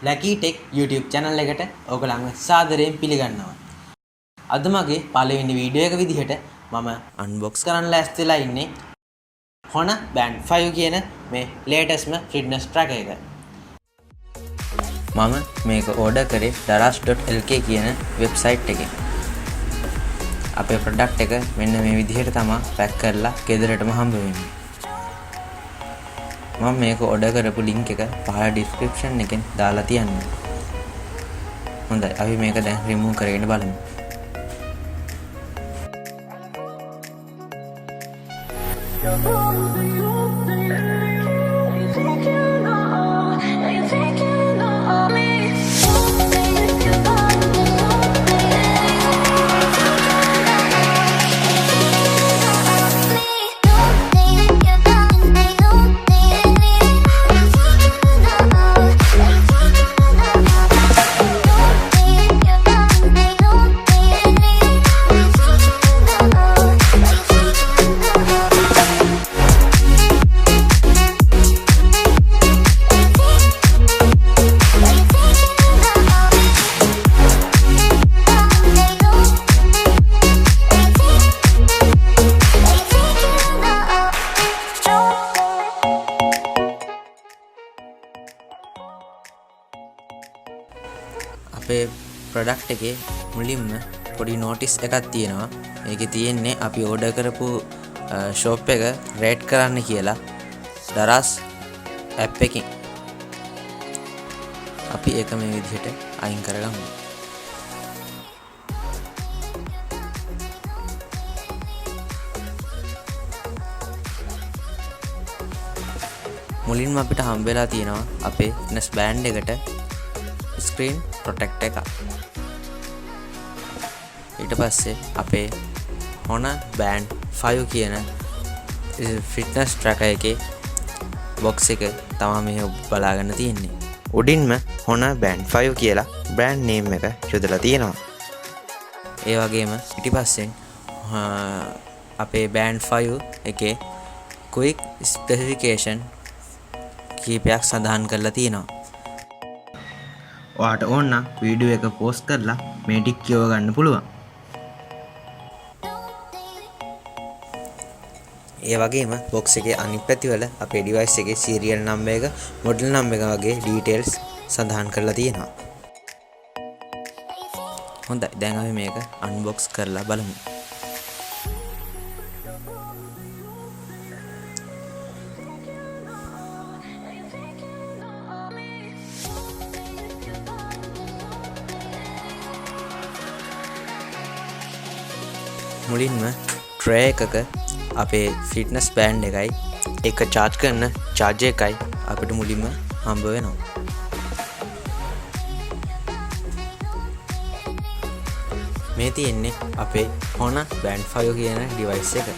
Blacky Tech YouTube channel එකට ඔයගොල්ලන්ව සාදරයෙන් පිළිගන්නවා. අද මගේ පළවෙනි වීඩියෝ එක විදිහට මම unbox කරන්න ලෑස්තිලා ඉන්නේ Honor Band 5 කියන මේ latest fitness tracker එක. මම මේක order කරේ daras.lk කියන website එකෙන්. අපේ product එක මෙන්න මේ විදිහට තමයි pack කරලා ගෙදරටම හම්බ වෙන්නේ. මම මේක order කරපු link එක පහළ description එකෙන් දාලා තියන්නම්. හොඳයි අපි මේක දැන් remove කරගෙන බලමු. අපේ ප්‍රොඩක්ට් එකේ මුලින්ම පොඩි නෝටිස් එකක් තියෙනවා. මේකේ තියෙන්නේ අපි ඕඩර් කරපු ෂොප් එක රේට් කරන්න කියලා daras app එකකින්. අපි ඒක මේ විදිහට අයින් කරගමු. මුලින්ම අපිට හම්බෙලා තියෙනවා අපේ fitness band එකට screen protector එක. ඊට පස්සේ අපේ Honor Band 5 කියන fitness tracker එකේ box එක තමයි මේ බලාගන්න තියෙන්නේ. උඩින්ම Honor Band 5 කියලා brand name එක යොදලා තියෙනවා. ඒ වගේම පිටිපස්සෙන් අපේ Band 5 එකේ quick specification කීපයක් සඳහන් කරලා තියෙනවා. ඔයාට ඕන නම් වීඩියෝ එක පෝස්ට් කරලා මේ ටික කියව ගන්න පුළුවන්. ඒ වගේම box එකේ අනිත් පැතිවල අපේ device එකේ serial number එක, model number එක වගේ details සඳහන් කරලා තියෙනවා. හොඳයි දැන් අපි මේක unbox කරලා බලමු. මුලින්ම tray එකක අපේ fitness band එකයි එක charge කරන charger එකයි අපිට මුලින්ම හම්බ වෙනවා. මේ තියෙන්නේ අපේ Honor Band 5 කියන device එක.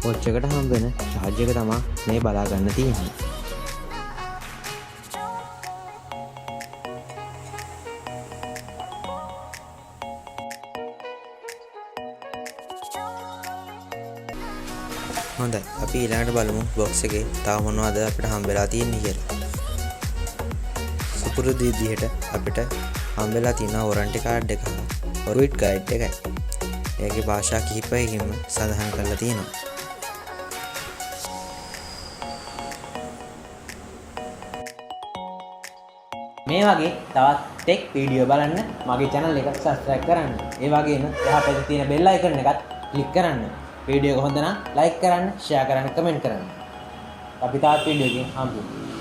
watch එකට හම්බ වෙන charge එක තමයි මේ බලා ගන්න තියෙන්නේ. හොඳයි අපි ඊළඟට බලමු box එකේ තව මොනවද අපිට හම්බෙලා තියෙන්නේ කියලා. සුපුරුදු විදිහට අපිට හම්බෙලා තියෙන warranty card එක, orbit guide එකයි. ඒකේ භාෂා කිහිපයකින්ම සඳහන් කරලා තියෙනවා. මේ වගේ තවත් ටෙක් වීඩියෝ බලන්න මගේ channel එක subscribe කරන්න. ඒ වගේම එහා පැත්තේ තියෙන bell icon එකත් click කරන්න. වීඩියෝ එක හොඳ නම් like කරන්න, share කරන්න, comment කරන්න. අපි තවත් වීඩියෝ එකකින් හම්බ වෙමු.